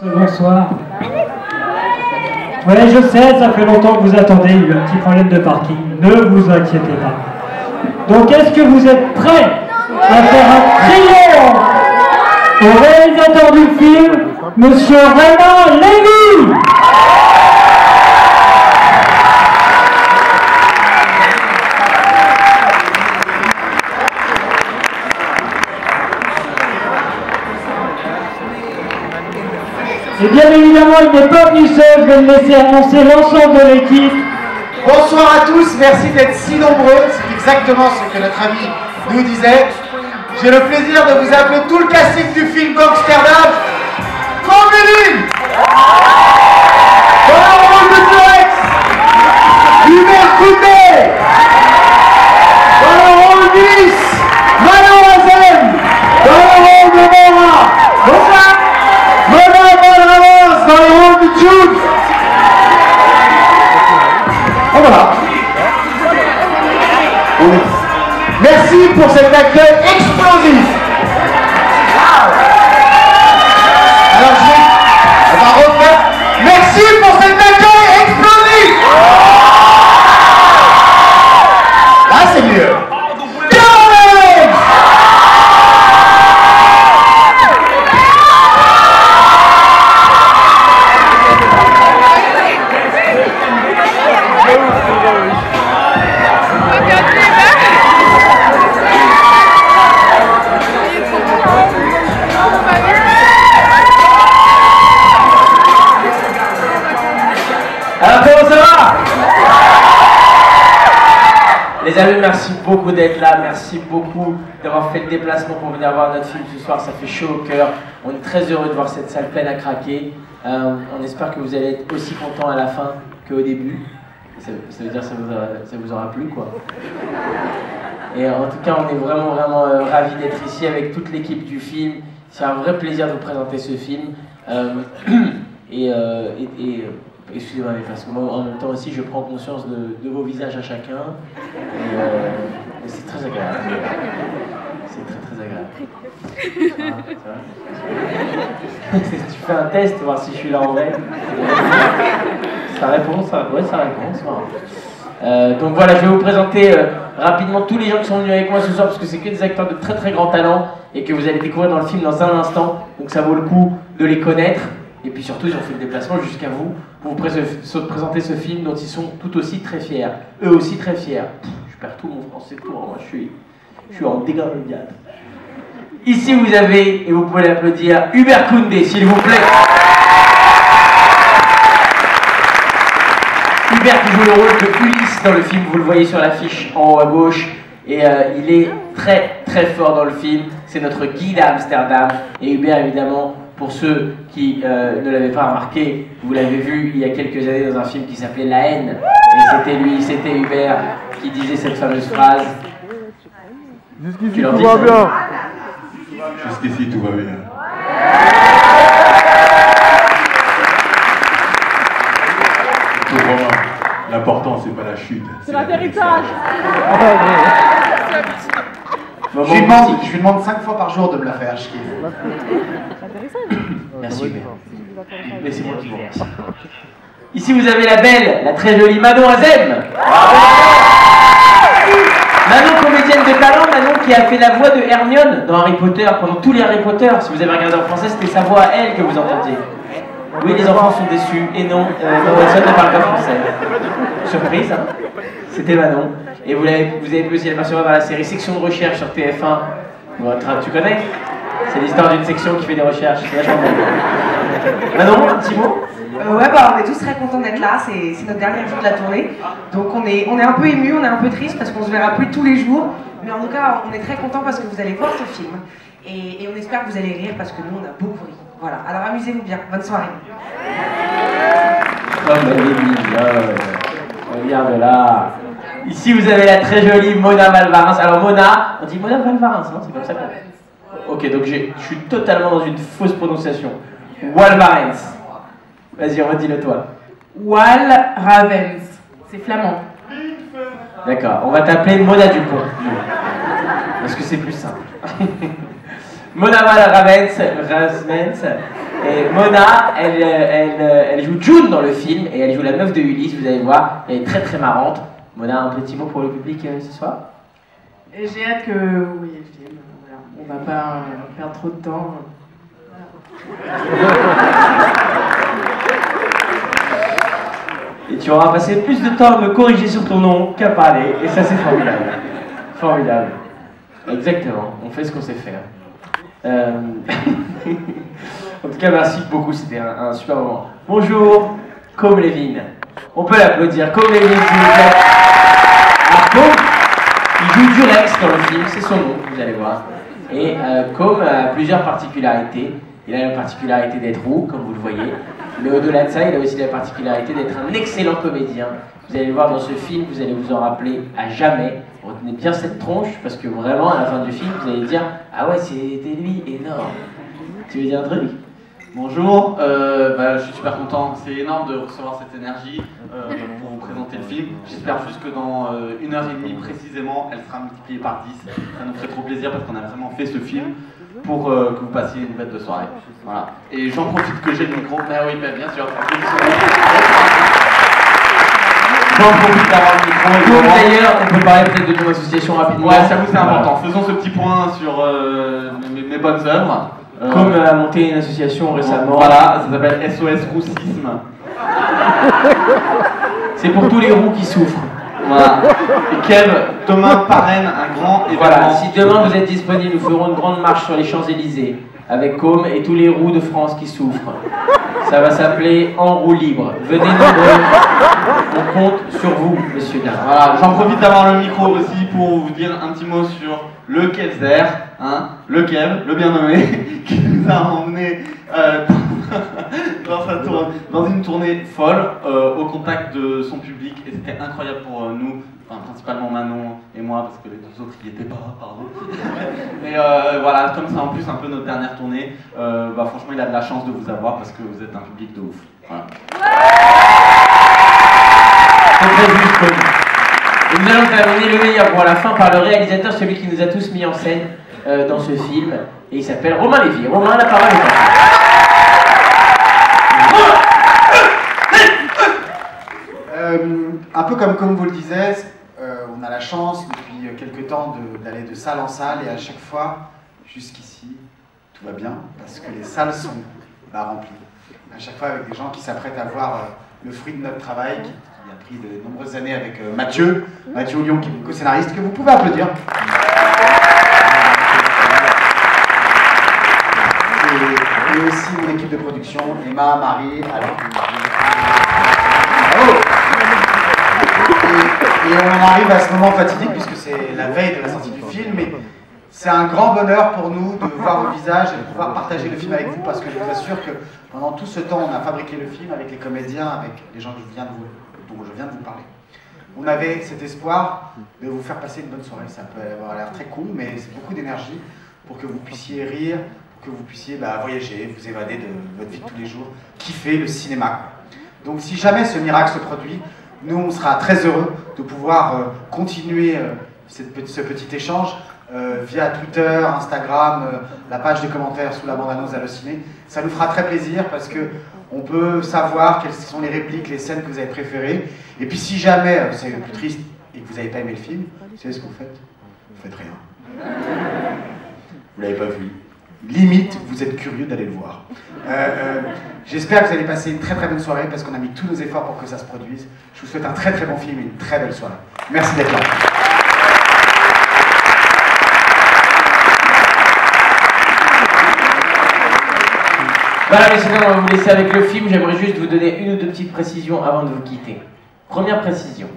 Bonsoir. Oui, je sais, ça fait longtemps que vous attendez, il y a eu un petit problème de parking. Ne vous inquiétez pas. Donc, est-ce que vous êtes prêts à faire un triomphe au réalisateur du film, Monsieur Romain Lévy? Et bien évidemment, il n'est pas venu seul, je vais le laisser annoncer l'ensemble de l'équipe. Bonsoir à tous, merci d'être si nombreux, c'est exactement ce que notre ami nous disait. J'ai le plaisir de vous appeler tout le casting du film Gangsterdam. Combine dans la rôle de Torex, Hubert Koundé, dans le rôle d'Ulysse, Manon Azem, dans le rôle de Mora, bonsoir, Mona Valravas, dans le rôle de Jude. Et voilà. Merci pour cet accueil explosif. Alors on va refaire. Merci pour cet accueil explosif. Là c'est mieux. Les amis, merci beaucoup d'être là, merci beaucoup d'avoir fait le déplacement pour venir voir notre film ce soir, ça fait chaud au cœur. On est très heureux de voir cette salle pleine à craquer. On espère que vous allez être aussi contents à la fin qu'au début. Ça veut dire que ça vous aura plu, quoi. Et en tout cas, on est vraiment ravis d'être ici avec toute l'équipe du film. C'est un vrai plaisir de vous présenter ce film. Excusez-moi, mais parce que moi, en même temps aussi, je prends conscience de vos visages à chacun. Et c'est très agréable. C'est très agréable. Ah, tu fais un test, voir si je suis là en vrai. Ça répond, ça. Ouais, ça répond, c'est marrant. Donc voilà, je vais vous présenter rapidement tous les gens qui sont venus avec moi ce soir, parce que c'est que des acteurs de très grand talent et que vous allez découvrir dans le film dans un instant. Donc ça vaut le coup de les connaître. Et puis surtout, ils ont fait le déplacement jusqu'à vous pour vous présenter ce film dont ils sont tout aussi très fiers. Eux aussi très fiers. Je perds tout mon français pour moi, je suis en dégâts immédiats. Ici vous avez, et vous pouvez l'applaudir, Hubert Koundé, s'il vous plaît. Hubert qui joue le rôle de Ulysse dans le film, vous le voyez sur l'affiche en haut à gauche. Et il est très fort dans le film. C'est notre guide à Amsterdam. Et Hubert, évidemment, pour ceux qui ne l'avaient pas remarqué, vous l'avez vu il y a quelques années dans un film qui s'appelait La Haine. Et c'était lui, c'était Hubert qui disait cette fameuse phrase. Jusqu'ici tout va bien. Jusqu'ici tout va bien. L'important c'est pas la chute. C'est l'atterrissage. Je lui demande 5 fois par jour de me la faire, je kiffe. Merci Hubert. Mais c'est moi qui vous remercie. Ici vous avez la belle, la très jolie Manon Azem. Manon, comédienne de talent, Manon qui a fait la voix de Hermione dans Harry Potter, pendant tous les Harry Potter. Si vous avez regardé en français, c'était sa voix à elle que vous entendiez. Oui, les enfants sont déçus, et non, Watson ne parle pas français. Surprise, hein. C'était Manon. Et vous avez pu aussi l'apercevoir dans la série Section de recherche sur TF1. Tu connais? C'est l'histoire d'une section qui fait des recherches. Manon, un petit mot? Ouais, bah, on est tous très contents d'être là, c'est notre dernier jour de la tournée. Donc on est un peu émus, on est un peu triste parce qu'on se verra plus tous les jours. Mais en tout cas, on est très contents parce que vous allez voir ce film. Et on espère que vous allez rire parce que nous, on a beaucoup ri. Voilà, alors amusez-vous bien. Bonne soirée. Regarde là. Ici, vous avez la très jolie Mona Valvarins. Alors Mona, on dit Mona Valvarins, non? C'est comme ça qu'on... Ok, donc je suis totalement dans une fausse prononciation. Walvarens. Vas-y, redis-le toi. Walravens. C'est flamand. D'accord, on va t'appeler Mona Dupont. Parce que c'est plus simple. Mona Valravens, Et Mona, elle joue June dans le film et elle joue la meuf de Ulysse, vous allez voir, elle est très très marrante. Mona, un petit mot pour le public ce soir? Et j'ai hâte que vous voyez le film. Voilà. On va pas perdre trop de temps. Et tu auras passé plus de temps à me corriger sur ton nom qu'à parler, et ça c'est formidable. Formidable. Exactement, on fait ce qu'on sait faire. En tout cas, merci beaucoup, c'était un super moment. Bonjour, Com Levin. On peut l'applaudir, Com Levin, s'il vous plaît. Alors, Com, il joue Durex dans le film, c'est son nom, vous allez voir. Et Com a plusieurs particularités. Il a la particularité d'être roux, comme vous le voyez. Mais au-delà de ça, il a aussi la particularité d'être un excellent comédien. Vous allez le voir dans ce film, vous allez vous en rappeler à jamais. Retenez bien cette tronche, parce que vraiment, à la fin du film, vous allez dire « Ah ouais, c'était lui, énorme !» Tu veux dire un truc? Bonjour, je suis super content, c'est énorme de recevoir cette énergie pour vous présenter le film. J'espère juste que dans 1h30 précisément, elle sera multipliée par 10. Ça nous ferait trop plaisir parce qu'on a vraiment fait ce film pour que vous passiez une bête de soirée. Voilà. Et j'en profite que j'ai le micro. Ah oui, bien sûr. J'en profite d'avoir le micro. Donc d'ailleurs, on peut parler peut-être de ton association rapidement. Ouais, ça vous c'est important. Faisons ce petit point sur mes bonnes œuvres. Comme a monté une association récemment. Voilà, ça s'appelle SOS Roussisme. C'est pour tous les roux qui souffrent. Voilà. Et Kev, demain parraine un grand événement. Voilà, si demain vous êtes disponible, nous ferons une grande marche sur les Champs-Élysées avec Com et tous les roux de France qui souffrent. Ça va s'appeler En roue libre. Venez nombreux, on compte sur vous, messieurs dames. Voilà, j'en profite d'avoir le micro aussi pour vous dire un petit mot sur le Kelzer, hein, le Kev, le bien nommé, qui nous a emmené dans une tournée folle, au contact de son public, et c'était incroyable pour nous, enfin, principalement Manon et moi, parce que les deux autres n'y étaient pas, pardon. Mais voilà, comme c'est en plus un peu notre dernière tournée, franchement il a de la chance de vous avoir parce que vous êtes un public de ouf. Voilà. C'est très juste, Com. Et nous allons terminer le meilleur pour la fin par le réalisateur, celui qui nous a tous mis en scène dans ce film, et il s'appelle Romain Lévy. Romain, la parole est à vous. Un peu comme vous le disiez, on a la chance depuis quelques temps d'aller de salle en salle, et à chaque fois, jusqu'ici, tout va bien, parce que les salles sont remplies. À chaque fois avec des gens qui s'apprêtent à voir le fruit de notre travail, qui a pris de nombreuses années avec Mathieu Lyon, qui est mon co-scénariste, que vous pouvez applaudir. Et aussi mon équipe de production, Emma, Marie, Alain. Bravo. Et on arrive à ce moment fatidique, puisque c'est la veille de la sortie du film, mais c'est un grand bonheur pour nous de voir vos visages et de pouvoir partager le film avec vous, parce que je vous assure que pendant tout ce temps, on a fabriqué le film avec les comédiens, avec les gens dont je viens de vous parler. On avait cet espoir de vous faire passer une bonne soirée. Ça peut avoir l'air très cool, mais c'est beaucoup d'énergie pour que vous puissiez rire, pour que vous puissiez voyager, vous évader de votre vie de tous les jours, kiffer le cinéma. Donc si jamais ce miracle se produit, nous on sera très heureux de pouvoir continuer ce petit échange via Twitter, Instagram, la page de commentaires sous la bande-annonce Allociné. Ça nous fera très plaisir parce que on peut savoir quelles sont les répliques, les scènes que vous avez préférées. Et puis si jamais c'est le plus triste et que vous n'avez pas aimé le film, vous savez ce que vous faites? Vous faites rien. Vous l'avez pas vu. Limite, vous êtes curieux d'aller le voir. J'espère que vous allez passer une très très bonne soirée parce qu'on a mis tous nos efforts pour que ça se produise. Je vous souhaite un très très bon film et une très belle soirée. Merci d'être là. Voilà, messieurs, on va vous laisser avec le film. J'aimerais juste vous donner une ou deux petites précisions avant de vous quitter. Première précision.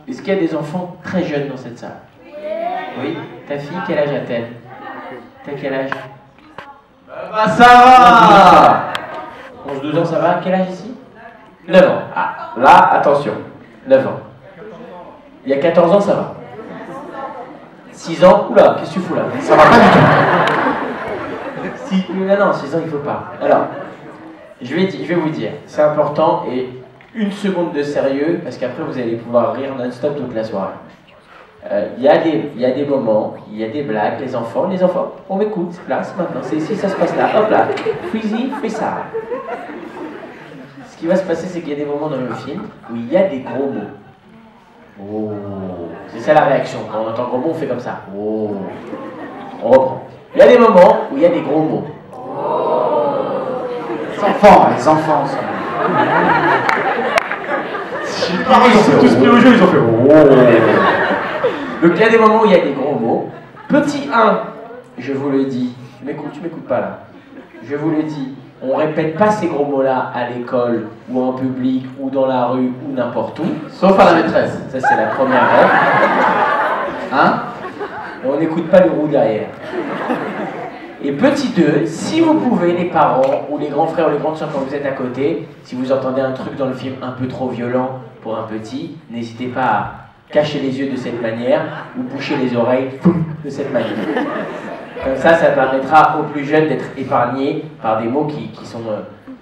Est-ce qu'il y a des enfants très jeunes dans cette salle? Oui. Ta fille, quel âge a-t-elle? T'as quel âge? Ça va. 11-12 ans, ça va? Quel âge ici? 9 ans. Ah, là, attention. 9 ans. Il y a 14 ans, ça va. 6 ans, oula, qu'est-ce que tu fous là? Ça va pas du tout. Non, 6 ans, il faut pas. Alors, je vais vous dire, c'est important et une seconde de sérieux, parce qu'après vous allez pouvoir rire non-stop toute la soirée. Il y a des moments, il y a des blagues, les enfants, on m'écoute, place maintenant, c'est ici, ça se passe là, hop là, Freezy, fais ça. Ce qui va se passer, c'est qu'il y a des moments dans le film où il y a des gros mots. Oh, c'est ça la réaction, quand on entend gros mots, on fait comme ça. Oh, on reprend. Il y a des moments où il y a des gros mots. Les enfants sont... Ils sont tous mis au jeu, ils ont fait Donc il y a des moments où il y a des gros mots. Petit 1, je vous le dis, tu m'écoutes pas là. Je vous le dis, on répète pas ces gros mots-là à l'école, ou en public, ou dans la rue, ou n'importe où. Sauf à la maîtresse. Ça c'est la première règle. Hein? Et on n'écoute pas le roux derrière. Et petit 2, si vous pouvez, les parents, ou les grands frères ou les grandes sœurs quand vous êtes à côté, si vous entendez un truc dans le film un peu trop violent pour un petit, n'hésitez pas à cacher les yeux de cette manière, ou boucher les oreilles de cette manière. Comme ça permettra aux plus jeunes d'être épargnés par des mots qui sont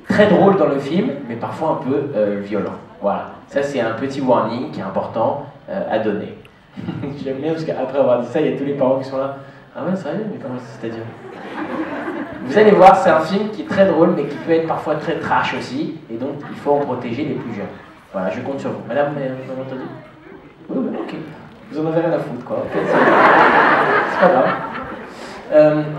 très drôles dans le film, mais parfois un peu violents. Voilà, ça c'est un petit warning qui est important à donner. J'aime bien parce qu'après avoir dit ça, il y a tous les parents qui sont là. Ah ouais, sérieux? Mais comment c'est-à-dire? Vous allez voir, c'est un film qui est très drôle, mais qui peut être parfois très trash aussi, et donc il faut en protéger les plus jeunes. Voilà, je compte sur vous. Madame, vous avez entendu? Oui, ok. Vous en avez rien à foutre, quoi. En fait, c'est pas grave.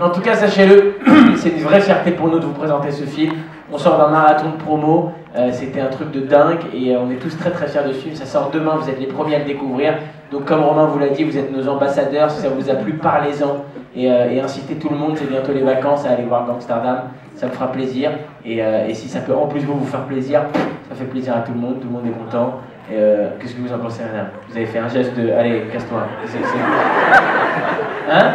En tout cas, sachez-le, c'est une vraie fierté pour nous de vous présenter ce film. On sort d'un marathon de promo, c'était un truc de dingue et on est tous très très fiers de ce film. Ça sort demain, vous êtes les premiers à le découvrir. Donc comme Romain vous l'a dit, vous êtes nos ambassadeurs. Si ça vous a plu, parlez-en et incitez tout le monde. C'est bientôt les vacances à aller voir Gangsterdam. Ça me fera plaisir. Et si ça peut en plus vous faire plaisir, ça fait plaisir à tout le monde est content. Qu'est-ce que vous en pensez, madame? Vous avez fait un geste de... Allez, casse-toi. Hein?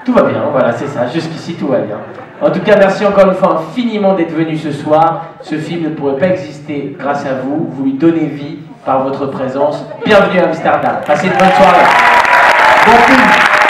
Tout va bien, voilà, c'est ça. Jusqu'ici, tout va bien. En tout cas, merci encore une fois infiniment d'être venu ce soir. Ce film ne pourrait pas exister grâce à vous. Vous lui donnez vie par votre présence. Bienvenue à Amsterdam. Passez une bonne soirée. Bon film.